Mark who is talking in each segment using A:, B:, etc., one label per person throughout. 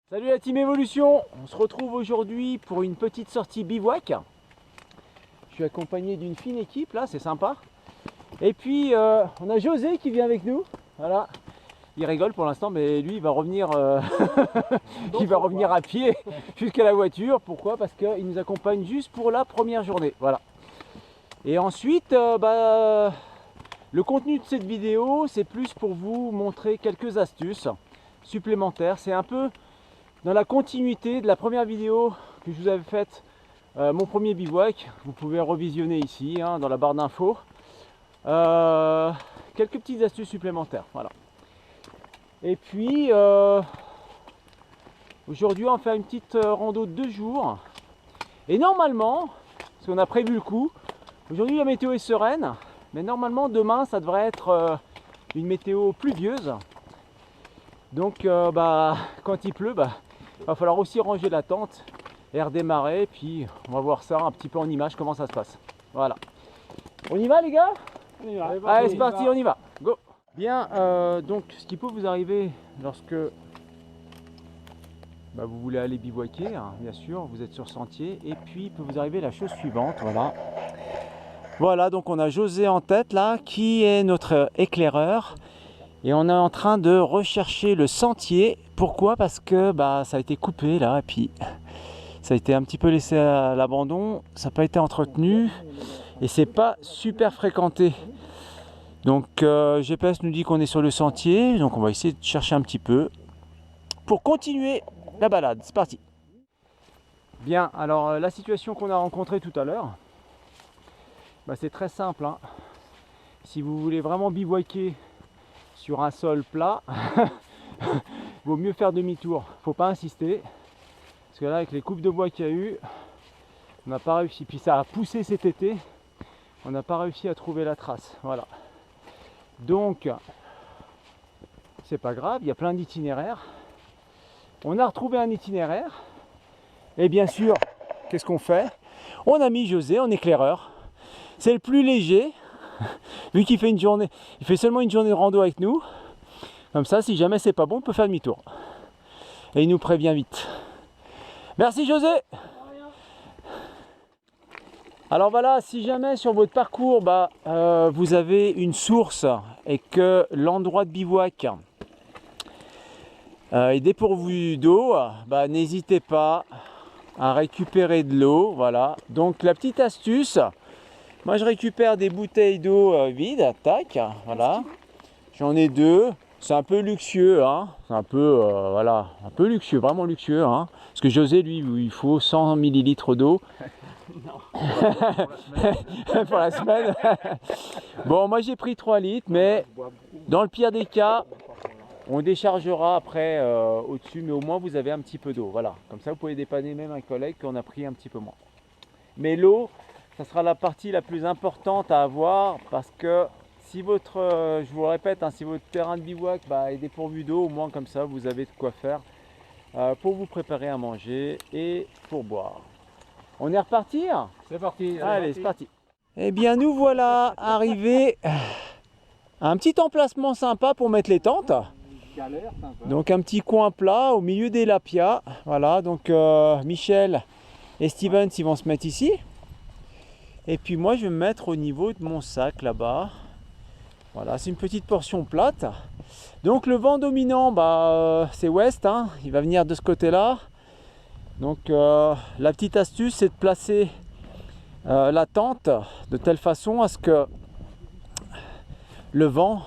A: Salut la team Evolution, on se retrouve aujourd'hui pour une petite sortie bivouac. Je suis accompagné d'une fine équipe là, c'est sympa. Et puis on a José qui vient avec nous. Voilà, il rigole pour l'instant, mais lui il va revenir, il va revenir à pied jusqu'à la voiture. Pourquoi? Parce qu'il nous accompagne juste pour la première journée. Voilà. Et ensuite, le contenu de cette vidéo, c'est plus pour vous montrer quelques astuces supplémentaires. C'est un peu dans la continuité de la première vidéo que je vous avais faite, mon premier bivouac. Vous pouvez revisionner ici, dans la barre d'infos. Quelques petites astuces supplémentaires, voilà. Et puis aujourd'hui on va faire une petite rando de 2 jours. Et normalement, parce qu'on a prévu le coup, aujourd'hui la météo est sereine, mais normalement demain ça devrait être une météo pluvieuse. Donc quand il pleut, il va falloir aussi ranger la tente et redémarrer. Puis on va voir ça un petit peu en image, comment ça se passe. Voilà. On y va les gars?
B: On y va.
A: Allez, c'est parti, on y va. Go. Bien, donc ce qui peut vous arriver lorsque vous voulez aller bivouaquer, bien sûr, vous êtes sur sentier. Et puis il peut vous arriver la chose suivante, voilà. Voilà, donc on a José en tête là, qui est notre éclaireur. Et on est en train de rechercher le sentier. Pourquoi? Parce que ça a été coupé là, et puis ça a été un petit peu laissé à l'abandon. Ça n'a pas été entretenu et c'est pas super fréquenté. Donc GPS nous dit qu'on est sur le sentier, donc on va essayer de chercher un petit peu pour continuer la balade. C'est parti. Bien, alors la situation qu'on a rencontrée tout à l'heure, c'est très simple. Si vous voulez vraiment bivouaquer sur un sol plat, vaut mieux faire demi-tour. Faut pas insister, parce que là avec les coupes de bois qu'il y a eu, on n'a pas réussi. Puis ça a poussé cet été, on n'a pas réussi à trouver la trace. Voilà. Donc c'est pas grave, il y a plein d'itinéraires. On a retrouvé un itinéraire, et bien sûr, qu'est-ce qu'on fait? On a mis José en éclaireur. C'est le plus léger, vu qu'il fait une journée, il fait seulement une journée de rando avec nous. Comme ça, si jamais c'est pas bon, on peut faire demi-tour. Et il nous prévient vite. Merci José. Alors voilà, si jamais sur votre parcours, vous avez une source et que l'endroit de bivouac est dépourvu d'eau, n'hésitez pas à récupérer de l'eau. Voilà. Donc la petite astuce, moi je récupère des bouteilles d'eau vides, tac, voilà. J'en ai 2. C'est un peu luxueux, c'est un peu, un peu luxueux, vraiment luxueux, Parce que José, lui, il faut 100 ml d'eau. Non, pour la semaine. Bon, moi j'ai pris 3 litres, mais dans le pire des cas, on déchargera après au-dessus, mais au moins vous avez un petit peu d'eau, voilà. Comme ça, vous pouvez dépanner même un collègue qu'on a pris un petit peu moins. Mais l'eau, ça sera la partie la plus importante à avoir, parce que si votre, je vous le répète, si votre terrain de bivouac est dépourvu d'eau, au moins comme ça vous avez de quoi faire pour vous préparer à manger et pour boire. On est reparti?
B: C'est parti.
A: Allez, c'est parti. Eh bien nous voilà arrivés à un petit emplacement sympa pour mettre les tentes. Donc un petit coin plat au milieu des lapias. Voilà, donc Michel et Steven ils vont se mettre ici. Et puis moi je vais me mettre au niveau de mon sac là-bas. Voilà, c'est une petite portion plate. Donc le vent dominant, c'est ouest, il va venir de ce côté-là. Donc la petite astuce, c'est de placer la tente de telle façon à ce que le vent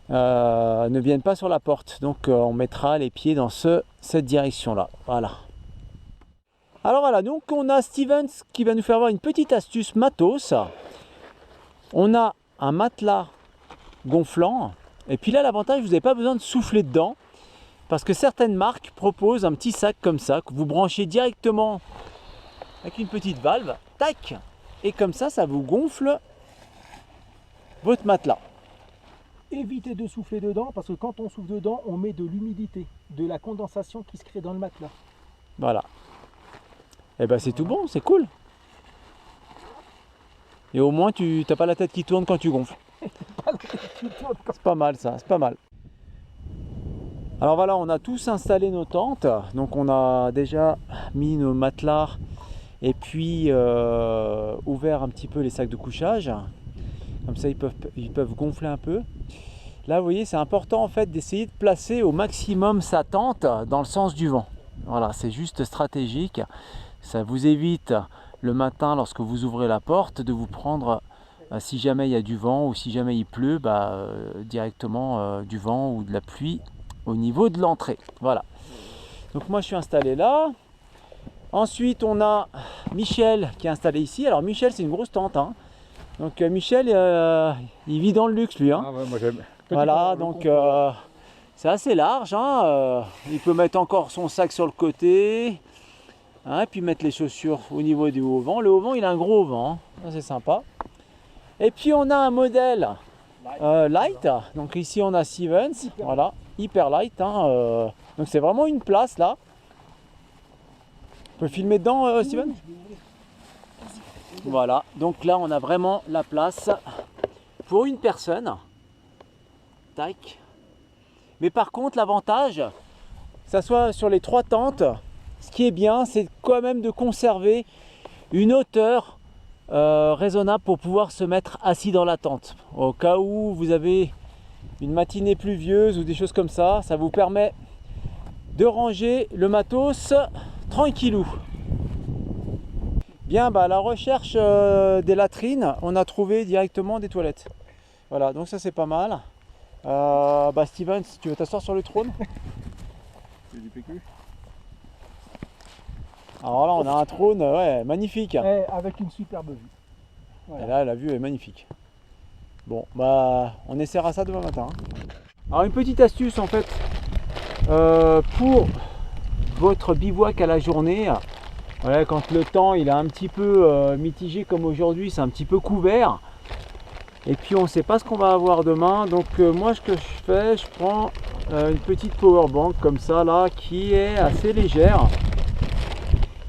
A: ne vienne pas sur la porte. Donc on mettra les pieds dans cette direction-là. Voilà. Alors voilà, donc on a Stevens qui va nous faire voir une petite astuce matos. On a un matelas gonflant, et puis là l'avantage, vous n'avez pas besoin de souffler dedans, parce que certaines marques proposent un petit sac comme ça que vous branchez directement avec une petite valve, tac, et comme ça vous gonfle votre matelas.
B: Évitez de souffler dedans, parce que quand on souffle dedans, on met de l'humidité, de la condensation qui se crée dans le matelas.
A: Voilà. Et c'est tout bon, c'est cool. Et au moins tu n'as pas la tête qui tourne quand tu gonfles. C'est pas mal ça, c'est pas mal. Alors voilà, on a tous installé nos tentes. Donc on a déjà mis nos matelas et puis ouvert un petit peu les sacs de couchage. Comme ça ils peuvent gonfler un peu. Là vous voyez, c'est important en fait d'essayer de placer au maximum sa tente dans le sens du vent. Voilà, c'est juste stratégique. Ça vous évite le matin lorsque vous ouvrez la porte de vous prendre, si jamais il y a du vent ou si jamais il pleut, directement du vent ou de la pluie au niveau de l'entrée. Voilà. Donc moi je suis installé là. Ensuite on a Michel qui est installé ici. Alors Michel, c'est une grosse tente, hein. Donc Michel il vit dans le luxe lui, hein.
B: Ah ouais, moi j'aime.
A: Voilà, donc c'est assez large, hein. Il peut mettre encore son sac sur le côté, hein, et puis mettre les chaussures au niveau du haut vent. Le haut vent, il a un gros vent, hein. C'est sympa. Et puis on a un modèle light. Donc ici on a Stevens, voilà, hyper light, hein. Donc c'est vraiment une place là. On peut filmer dedans, Steven? Voilà, donc là on a vraiment la place pour une personne. Tac. Mais par contre l'avantage, que ça soit sur les 3 tentes, ce qui est bien, c'est quand même de conserver une hauteur raisonnable pour pouvoir se mettre assis dans la tente. Au cas où vous avez une matinée pluvieuse ou des choses comme ça, ça vous permet de ranger le matos tranquillou. Bien, à la recherche des latrines, on a trouvé directement des toilettes. Voilà, donc ça c'est pas mal. Steven, si tu veux t'asseoir sur le trône.
B: C'est du PQ.
A: Alors là, on a un trône, ouais, magnifique.
B: Avec une superbe vue. Voilà.
A: Et là, la vue est magnifique. Bon, on essaiera ça demain matin, hein. Alors une petite astuce en fait, pour votre bivouac à la journée. Ouais, quand le temps il est un petit peu mitigé comme aujourd'hui, c'est un petit peu couvert. Et puis on ne sait pas ce qu'on va avoir demain. Donc moi ce que je fais, je prends une petite power bank comme ça là, qui est assez légère.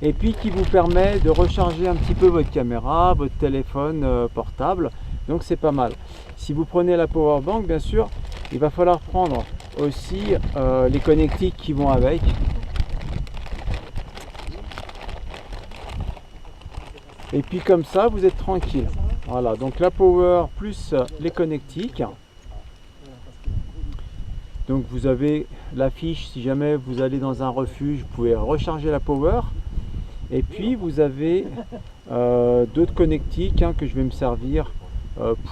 A: Et puis qui vous permet de recharger un petit peu votre caméra, votre téléphone portable. Donc c'est pas mal. Si vous prenez la power bank, bien sûr, il va falloir prendre aussi les connectiques qui vont avec. Et puis comme ça, vous êtes tranquille. Voilà, donc la power plus les connectiques. Donc vous avez l'affiche, si jamais vous allez dans un refuge, vous pouvez recharger la power. Et puis vous avez d'autres connectiques, hein, que je vais me servir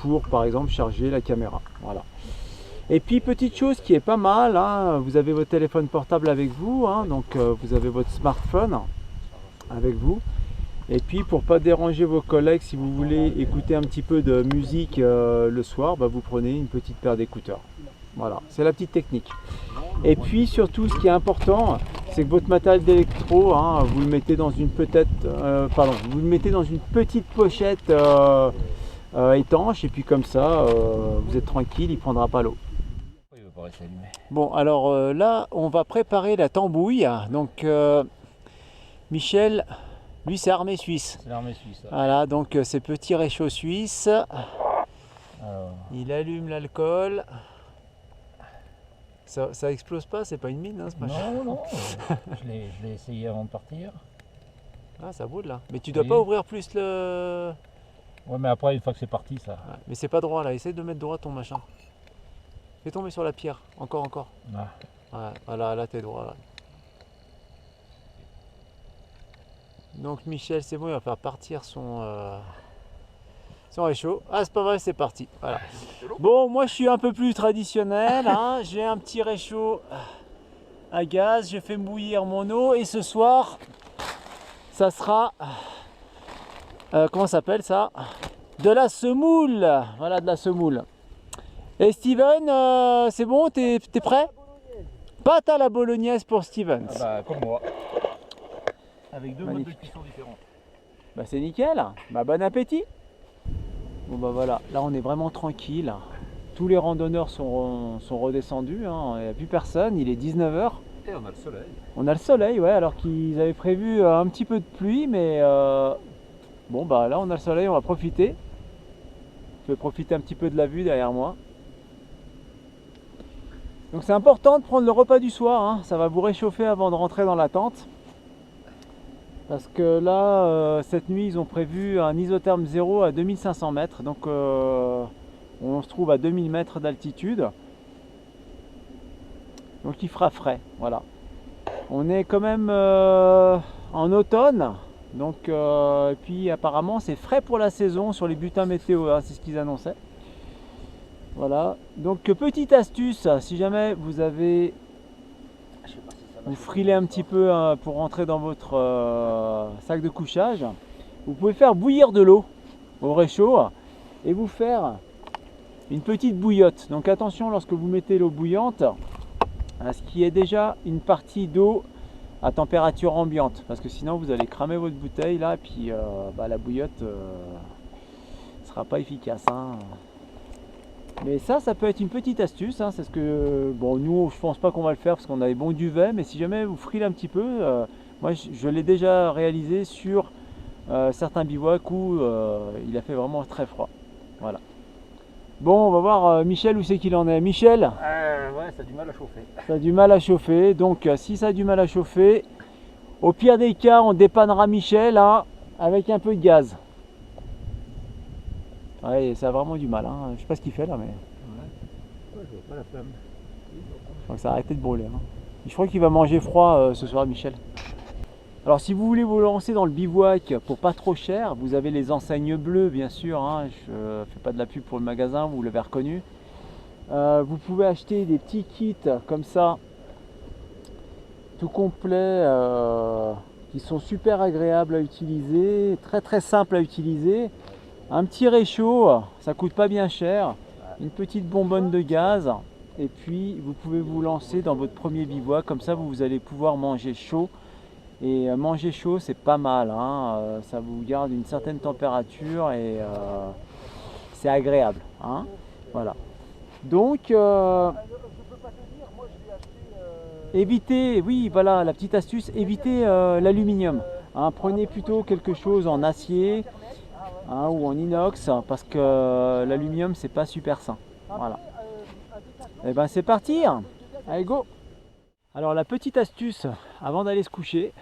A: pour par exemple charger la caméra. Voilà. Et puis petite chose qui est pas mal, hein, vous avez votre téléphone portable avec vous, hein, donc vous avez votre smartphone avec vous. Et puis pour pas déranger vos collègues, si vous voulez écouter un petit peu de musique le soir, vous prenez une petite paire d'écouteurs. Voilà, c'est la petite technique. Et puis surtout, ce qui est important, c'est que votre matériel d'électro, hein, vous le mettez dans une vous le mettez dans une petite pochette étanche, et puis comme ça, vous êtes tranquille, il ne prendra pas l'eau. Bon, alors là, on va préparer la tambouille. Donc Michel, lui, c'est armée suisse.
C: C'est l'armée suisse.
A: Voilà, donc ces petits réchauds suisses.
C: Alors,
A: Il allume l'alcool. Ça explose pas, c'est pas une mine, hein, ce machin.
C: non, non, je l'ai essayé avant de partir.
A: Ah, ça brûle là. Mais tu dois
C: Oui.
A: pas ouvrir plus le...
C: Ouais, mais après, une fois que c'est parti, ça.
A: Ouais, mais c'est pas droit là, essaye de mettre droit ton machin. Fais tomber sur la pierre, encore.
C: Ah.
A: Ouais, voilà, là t'es droit là. Donc Michel, c'est bon, il va faire partir son réchaud. Ah, c'est pas vrai, c'est parti. Voilà. Bon, moi je suis un peu plus traditionnel, hein. J'ai un petit réchaud à gaz, je fais bouillir mon eau et ce soir, ça sera, comment ça s'appelle ça? De la semoule. Voilà, de la semoule. Et Steven, c'est bon, t'es prêt? Pâte à la bolognaise pour Steven.
C: Comme moi. Avec deux modes de cuisson différents.
A: C'est nickel. Bon appétit. Bon voilà, là on est vraiment tranquille. Tous les randonneurs sont redescendus, hein. Il n'y a plus personne, il est 19 h.
C: Et on a le soleil.
A: On a le soleil, ouais, alors qu'ils avaient prévu un petit peu de pluie, mais bon là on a le soleil, on va profiter. Je vais profiter un petit peu de la vue derrière moi. Donc c'est important de prendre le repas du soir, hein. Ça va vous réchauffer avant de rentrer dans la tente. Parce que là, cette nuit, ils ont prévu un isotherme 0 à 2500 mètres. Donc on se trouve à 2000 mètres d'altitude. Donc il fera frais, voilà. On est quand même en automne. Donc, et puis apparemment c'est frais pour la saison sur les bulletins météo, hein, c'est ce qu'ils annonçaient. Voilà, donc petite astuce, si jamais vous avez, vous frilez un petit peu pour rentrer dans votre sac de couchage, vous pouvez faire bouillir de l'eau au réchaud et vous faire une petite bouillotte. Donc attention lorsque vous mettez l'eau bouillante à ce qu'il y ait déjà une partie d'eau à température ambiante, parce que sinon vous allez cramer votre bouteille là et puis la bouillotte sera pas efficace, hein. Mais ça peut être une petite astuce, hein. C'est ce que, bon, nous je pense pas qu'on va le faire parce qu'on a des bons duvets, mais si jamais vous frilez un petit peu, moi je l'ai déjà réalisé sur certains bivouacs où il a fait vraiment très froid. Voilà. Bon, on va voir Michel où c'est qu'il en est. Michel,
C: Ouais, ça a du mal à chauffer.
A: ça a du mal à chauffer, donc si ça a du mal à chauffer, au pire des cas, on dépannera Michel hein, avec un peu de gaz. Ouais, ça a vraiment du mal, hein. Je sais pas ce qu'il fait là, mais
C: Ouais, je vois pas la flamme.
A: je crois que ça a arrêté de brûler, hein. Je crois qu'il va manger froid ce soir, Michel. Alors si vous voulez vous lancer dans le bivouac pour pas trop cher, vous avez les enseignes bleues bien sûr, hein. Je fais pas de la pub pour le magasin, vous l'avez reconnu. Vous pouvez acheter des petits kits comme ça, tout complet, qui sont super agréables à utiliser, très simples à utiliser. Un petit réchaud, ça coûte pas bien cher, une petite bonbonne de gaz, et puis vous pouvez vous lancer dans votre premier bivouac, comme ça vous allez pouvoir manger chaud. Et manger chaud c'est pas mal, hein. Ça vous garde une certaine température et c'est agréable, hein. Voilà. Donc évitez, oui voilà la petite astuce, évitez l'aluminium, hein. Prenez plutôt quelque chose en acier hein, ou en inox, parce que l'aluminium c'est pas super sain. Voilà. Et ben c'est parti, allez go. Alors la petite astuce avant d'aller se coucher,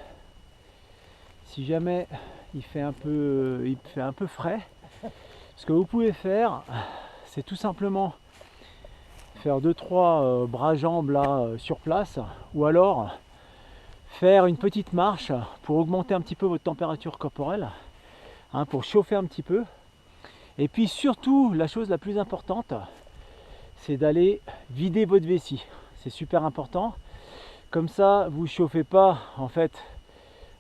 A: si jamais il fait un peu frais, ce que vous pouvez faire, c'est tout simplement faire 2-3 bras-jambes là sur place, ou alors faire une petite marche pour augmenter un petit peu votre température corporelle, hein, pour chauffer un petit peu. Et puis surtout, la chose la plus importante, c'est d'aller vider votre vessie. C'est super important. Comme ça, vous ne chauffez pas en fait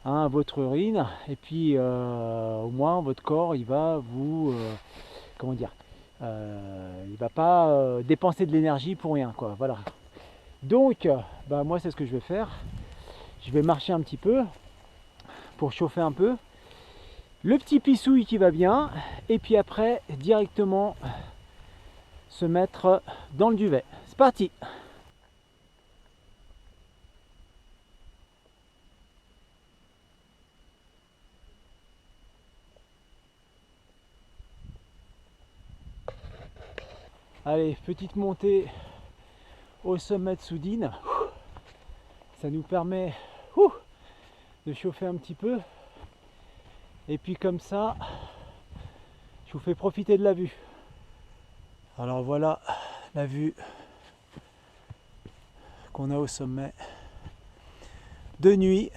A: hein, votre urine, et puis au moins votre corps il va vous comment dire, il va pas dépenser de l'énergie pour rien quoi. Voilà. Donc moi c'est ce que je vais faire. Je vais marcher un petit peu pour chauffer un peu. Le petit pissouille qui va bien, et puis après directement se mettre dans le duvet. C'est parti. Allez, petite montée au sommet de Soudine. Ça nous permet de chauffer un petit peu. Et puis comme ça, je vous fais profiter de la vue. Alors voilà la vue qu'on a au sommet. De nuit.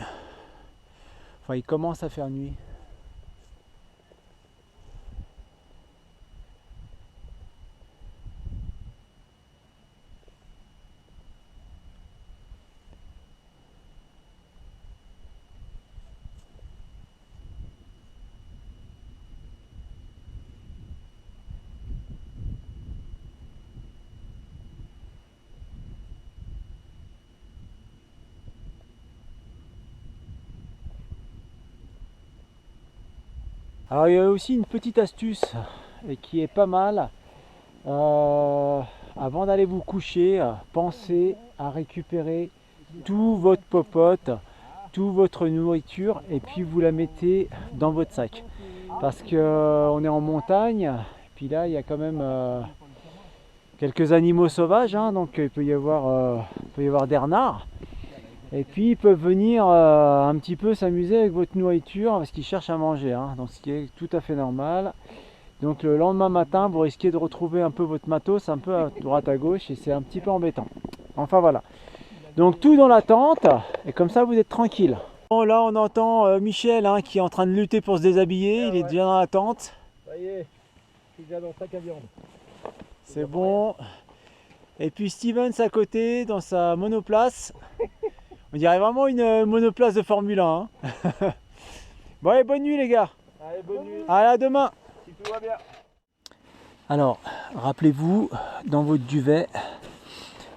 A: Enfin, il commence à faire nuit. Alors il y a aussi une petite astuce et qui est pas mal. Avant d'aller vous coucher, pensez à récupérer tout votre popote, toute votre nourriture, et puis vous la mettez dans votre sac. Parce que on est en montagne, puis là il y a quand même quelques animaux sauvages, hein, donc il peut y avoir des renards. Et puis ils peuvent venir un petit peu s'amuser avec votre nourriture parce qu'ils cherchent à manger, hein, donc ce qui est tout à fait normal. Donc le lendemain matin, vous risquez de retrouver un peu votre matos un peu à droite à gauche et c'est un petit peu embêtant. Enfin voilà. Donc tout dans la tente et comme ça vous êtes tranquille. Bon, là on entend Michel hein, qui est en train de lutter pour se déshabiller, il est déjà dans la tente.
B: Ça y est, je suis déjà dans le sac à viande.
A: C'est bon. Et puis Stevens à côté dans sa monoplace. On dirait vraiment une monoplace de Formule 1. Hein. Bon allez, bonne nuit les gars.
B: Allez, bonne nuit.
A: Allez, à demain.
B: Si tout va bien.
A: Alors, rappelez-vous, dans votre duvet,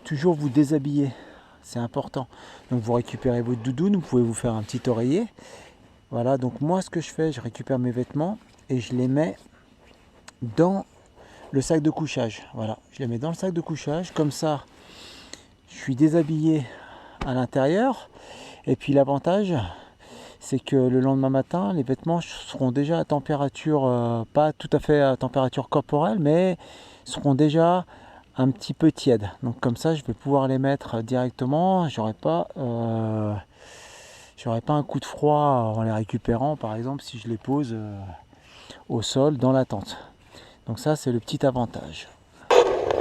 A: toujours vous déshabiller. C'est important. Donc vous récupérez votre doudoune, vous pouvez vous faire un petit oreiller. Voilà, donc moi ce que je fais, je récupère mes vêtements et je les mets dans le sac de couchage. Voilà, je les mets dans le sac de couchage, comme ça je suis déshabillé à l'intérieur. Et puis l'avantage, c'est que le lendemain matin, les vêtements seront déjà à température, pas tout à fait à température corporelle, mais seront déjà un petit peu tièdes. Donc comme ça, je vais pouvoir les mettre directement. J'aurai pas un coup de froid en les récupérant, par exemple, si je les pose au sol dans la tente. Donc ça, c'est le petit avantage.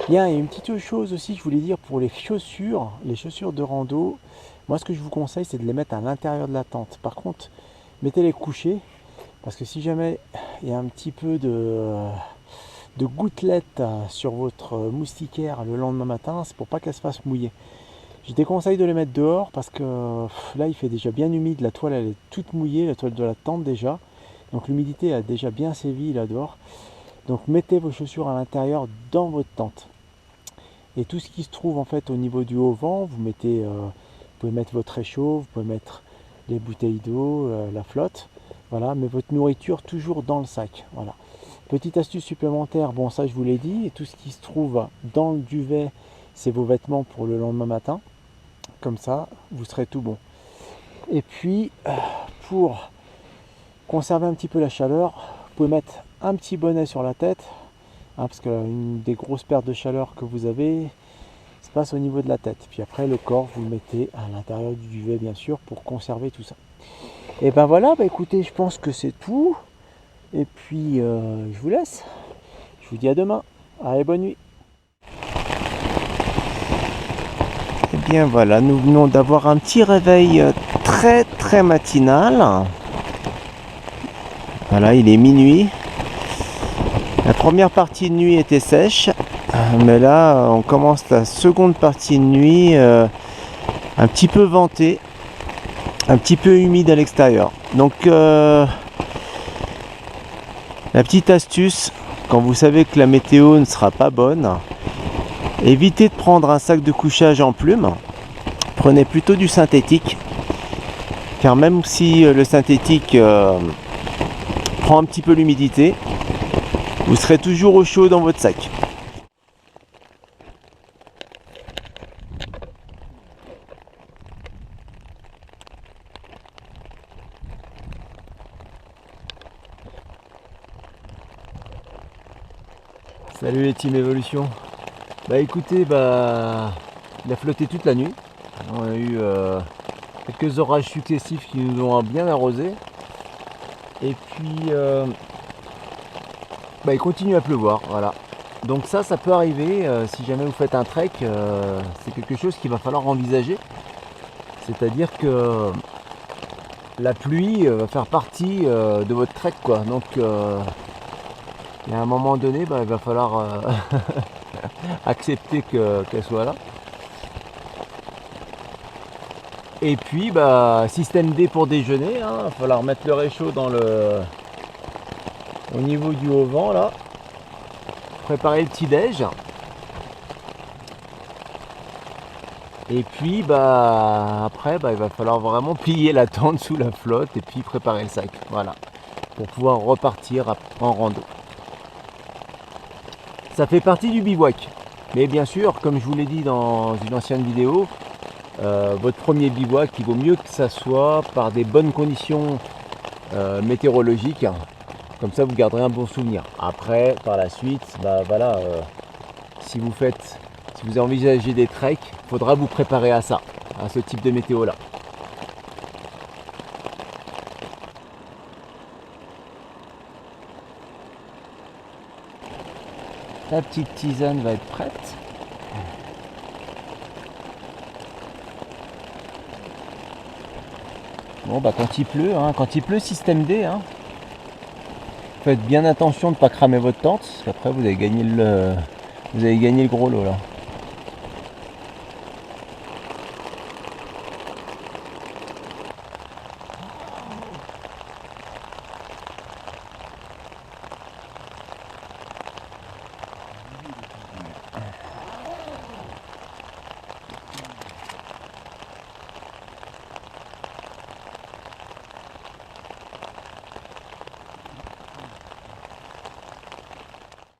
A: Bien, il y a une petite chose aussi que je voulais dire pour les chaussures de rando. Moi, ce que je vous conseille, c'est de les mettre à l'intérieur de la tente. Par contre, mettez-les couchés, parce que si jamais il y a un petit peu de gouttelettes sur votre moustiquaire le lendemain matin, c'est pour pas qu'elle se fasse mouiller. Je déconseille de les mettre dehors, parce que là, il fait déjà bien humide. La toile, elle est toute mouillée, la toile de la tente déjà. Donc l'humidité a déjà bien sévi là dehors. Donc mettez vos chaussures à l'intérieur dans votre tente. Et tout ce qui se trouve en fait au niveau du haut vent, vous pouvez mettre votre réchaud, vous pouvez mettre les bouteilles d'eau, la flotte. Voilà, mais votre nourriture toujours dans le sac. Voilà. Petite astuce supplémentaire, bon ça je vous l'ai dit, et tout ce qui se trouve dans le duvet, c'est vos vêtements pour le lendemain matin. Comme ça, vous serez tout bon. Et puis, pour conserver un petit peu la chaleur, vous pouvez mettre un petit bonnet sur la tête, hein, parce que une des grosses pertes de chaleur que vous avez se passe au niveau de la tête. Puis après le corps, vous le mettez à l'intérieur du duvet bien sûr pour conserver tout ça. Et ben voilà, écoutez, je pense que c'est tout. Et puis je vous laisse. Je vous dis à demain. Allez, bonne nuit. Et bien voilà, nous venons d'avoir un petit réveil très matinal. Voilà, il est minuit. La première partie de nuit était sèche, mais là on commence la seconde partie de nuit un petit peu ventée, un petit peu humide à l'extérieur. Donc la petite astuce, quand vous savez que la météo ne sera pas bonne, évitez de prendre un sac de couchage en plume, prenez plutôt du synthétique, car même si le synthétique prend un petit peu l'humidité, vous serez toujours au chaud dans votre sac. Salut les Team Evolution. Bah écoutez, il a flotté toute la nuit. On a eu quelques orages successifs qui nous ont bien arrosé. Et puis il continue à pleuvoir, voilà. Donc ça peut arriver si jamais vous faites un trek, c'est quelque chose qu'il va falloir envisager. C'est-à-dire que la pluie va faire partie de votre trek, quoi. Donc il y a un moment donné, il va falloir accepter qu'elle soit là. Et puis système D pour déjeuner, hein. Il va falloir mettre le réchaud au niveau du haut vent là, préparer le petit déj, et puis après il va falloir vraiment plier la tente sous la flotte et puis préparer le sac, voilà, pour pouvoir repartir en rando. Ça fait partie du bivouac, mais bien sûr, comme je vous l'ai dit dans une ancienne vidéo, votre premier bivouac, il vaut mieux que ça soit par des bonnes conditions météorologiques. Comme ça, vous garderez un bon souvenir. Après, par la suite, si vous envisagez des treks, il faudra vous préparer à ça, à ce type de météo là. La petite tisane va être prête. Bon bah quand il pleut, système D, hein. Faites bien attention de ne pas cramer votre tente, parce qu'après vous avez gagné le gros lot là.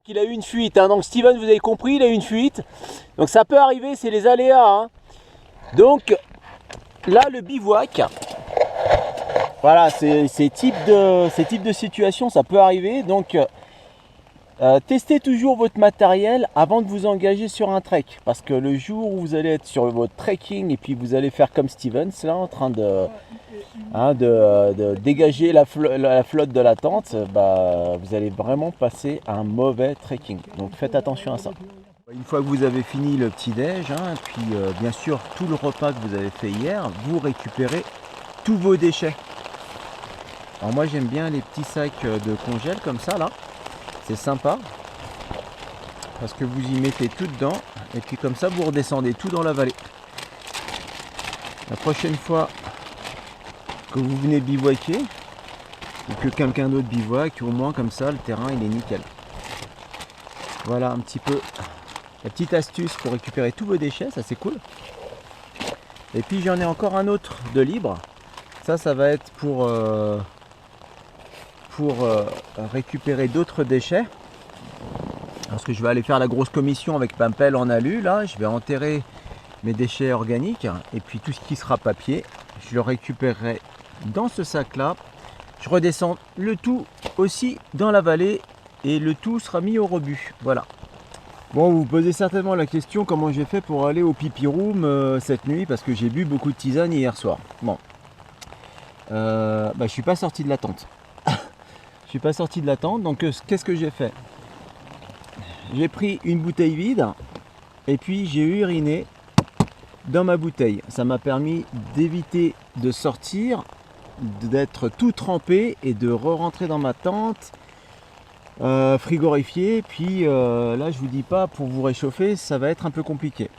A: Il a eu une fuite, hein. Donc Steven, vous avez compris, il a eu une fuite. Donc ça peut arriver, c'est les aléas, hein. Donc là le bivouac, voilà, ces types de situations, ça peut arriver. Donc testez toujours votre matériel avant de vous engager sur un trek, parce que le jour où vous allez être sur votre trekking et puis vous allez faire comme Steven là, en train de dégager la flotte de la tente, bah, vous allez vraiment passer un mauvais trekking. Donc faites attention à ça. Une fois que vous avez fini le petit-déj, hein, puis bien sûr tout le repas que vous avez fait hier, vous récupérez tous vos déchets. Alors moi j'aime bien les petits sacs de congèle comme ça là, c'est sympa, parce que vous y mettez tout dedans, et puis comme ça vous redescendez tout dans la vallée. La prochaine fois que vous venez bivouaquer, ou que quelqu'un d'autre bivouaque, au moins comme ça le terrain il est nickel. Voilà un petit peu la petite astuce pour récupérer tous vos déchets, ça c'est cool. Et puis j'en ai encore un autre de libre, ça va être pour récupérer d'autres déchets, parce que je vais aller faire la grosse commission avec ma pelle en alu là, je vais enterrer mes déchets organiques, et puis tout ce qui sera papier, je le récupérerai dans ce sac là, je redescends le tout aussi dans la vallée et le tout sera mis au rebut. Voilà. Bon, vous vous posez certainement la question comment j'ai fait pour aller au pipi room cette nuit, parce que j'ai bu beaucoup de tisane hier soir. Bon, je suis pas sorti de la tente. Je suis pas sorti de la tente, donc qu'est-ce que j'ai fait? J'ai pris une bouteille vide et puis j'ai uriné dans ma bouteille. Ça m'a permis d'éviter de sortir, d'être tout trempé et de re-rentrer dans ma tente frigorifié. Puis là je vous dis pas, pour vous réchauffer ça va être un peu compliqué.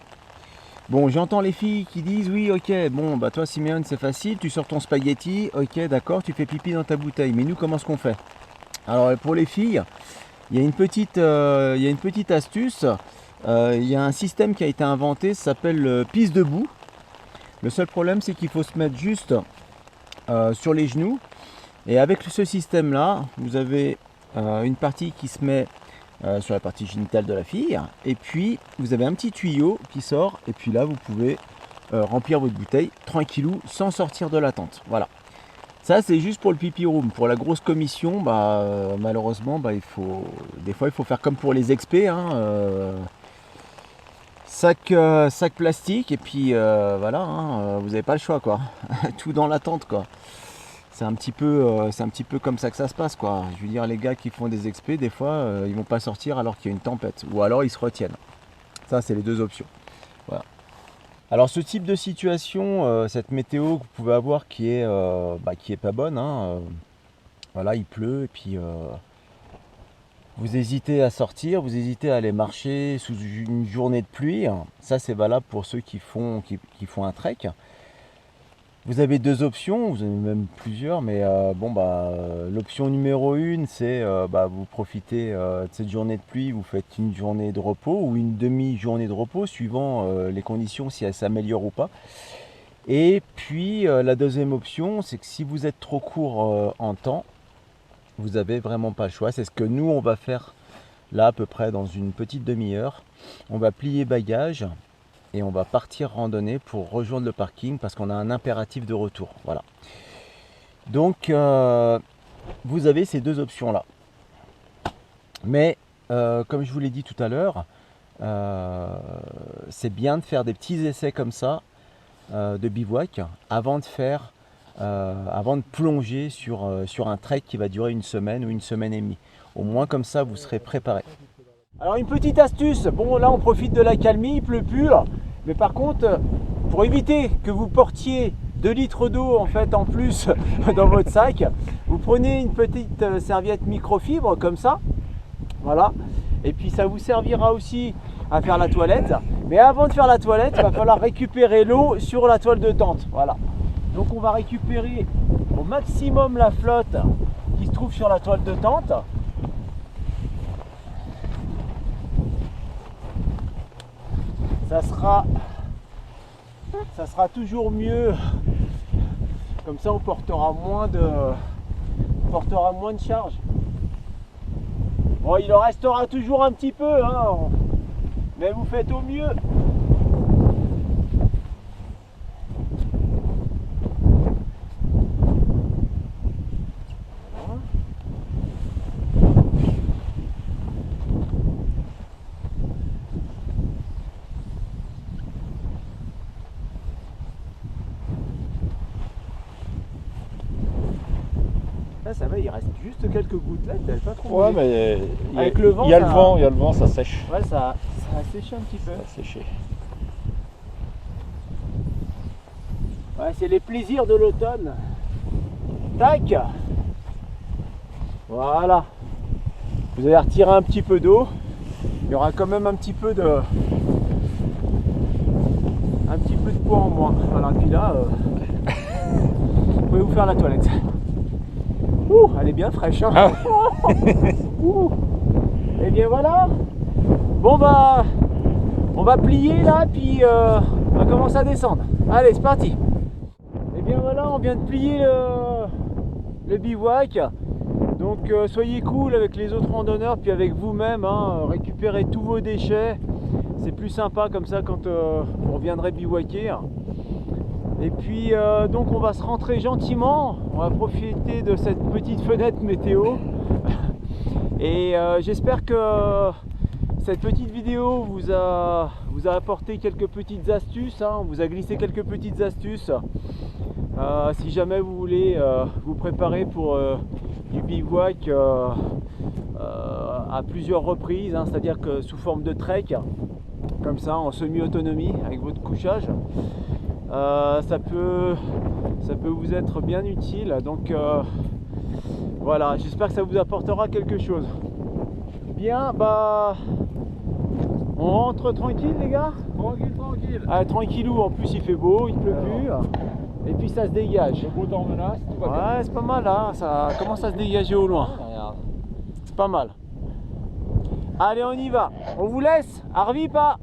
A: Bon, j'entends les filles qui disent oui, ok, bon bah toi Siméon c'est facile, tu sors ton spaghetti, ok d'accord, tu fais pipi dans ta bouteille, mais nous comment est-ce qu'on fait? Alors pour les filles, il y a une petite astuce. Il y a un système qui a été inventé, ça s'appelle pisse debout. Le seul problème c'est qu'il faut se mettre juste sur les genoux, et avec ce système là vous avez une partie qui se met sur la partie génitale de la fille, et puis vous avez un petit tuyau qui sort, et puis là vous pouvez remplir votre bouteille tranquillou sans sortir de la tente. Voilà, ça c'est juste pour le pipi room. Pour la grosse commission, malheureusement des fois il faut faire comme pour les expés, hein, sac plastique, et puis voilà, hein, vous n'avez pas le choix quoi. Tout dans la tente quoi. C'est un petit peu comme ça que ça se passe quoi. Je veux dire, les gars qui font des expés, des fois ils vont pas sortir alors qu'il y a une tempête, ou alors ils se retiennent. Ça c'est les deux options. Voilà. Alors ce type de situation, cette météo que vous pouvez avoir qui est pas bonne, hein, voilà, il pleut et puis vous hésitez à sortir, vous hésitez à aller marcher sous une journée de pluie. Ça c'est valable pour ceux qui font un trek. Vous avez deux options, vous avez même plusieurs, mais l'option numéro 1, c'est vous profitez de cette journée de pluie, vous faites une journée de repos ou une demi-journée de repos, suivant les conditions, si elles s'améliorent ou pas. Et puis la deuxième option, c'est que si vous êtes trop court en temps, vous n'avez vraiment pas le choix. C'est ce que nous, on va faire là à peu près dans une petite demi-heure. On va plier bagages et on va partir randonner pour rejoindre le parking, parce qu'on a un impératif de retour. Voilà. Donc vous avez ces deux options là. Mais comme je vous l'ai dit tout à l'heure, c'est bien de faire des petits essais comme ça de bivouac avant de plonger sur un trek qui va durer une semaine ou une semaine et demie. Au moins comme ça vous serez préparé. Alors une petite astuce, bon là on profite de la calmie, il pleut plus, mais par contre pour éviter que vous portiez 2 litres d'eau en fait en plus dans votre sac, vous prenez une petite serviette microfibre comme ça, voilà, et puis ça vous servira aussi à faire la toilette, mais avant de faire la toilette il va falloir récupérer l'eau sur la toile de tente, voilà. Donc on va récupérer au maximum la flotte qui se trouve sur la toile de tente. Ça sera toujours mieux, comme ça on portera moins de charge. Bon, il en restera toujours un petit peu, hein, mais vous faites au mieux. Là, ça va, il reste juste quelques gouttelettes, elle n'est pas trop
C: Ouais,
A: mouillée.
C: mais
A: Avec le vent,
C: il y a
A: ça-
C: le vent, ça sèche.
A: Ouais, ça a séché un petit peu.
C: Ça a séché.
A: Ouais, c'est les plaisirs de l'automne. Tac. Voilà. Vous allez retirer un petit peu d'eau. Il y aura quand même un petit peu de poids en moins. Voilà, puis là, vous pouvez vous faire la toilette. Ouh, elle est bien fraîche, hein.
C: Ah
A: Ouh. Et bien voilà. Bon bah, on va plier là, puis on va commencer à descendre. Allez, c'est parti. Et bien voilà, on vient de plier le bivouac. Donc soyez cool avec les autres randonneurs, puis avec vous-même, hein, récupérez tous vos déchets. C'est plus sympa comme ça quand vous reviendrez bivouaquer. Et puis donc on va se rentrer gentiment, on va profiter de cette petite fenêtre météo. Et j'espère que cette petite vidéo vous a apporté quelques petites astuces, hein, on vous a glissé quelques petites astuces. Si jamais vous voulez vous préparer pour du bivouac à plusieurs reprises, hein, c'est-à-dire que sous forme de trek, comme ça en semi-autonomie avec votre couchage, ça peut vous être bien utile. Donc voilà, j'espère que ça vous apportera quelque chose. Bien, bah on rentre tranquille les gars.
C: Tranquille.
A: Ah, tranquillou, en plus il fait beau, il pleut plus. Et puis ça se dégage.
C: Le beau temps menace, tout va bien.
A: Ouais, c'est pas mal, hein. Ça commence à se dégager au loin.
C: Regarde.
A: C'est pas mal. Allez, on y va. On vous laisse. Arvi pas.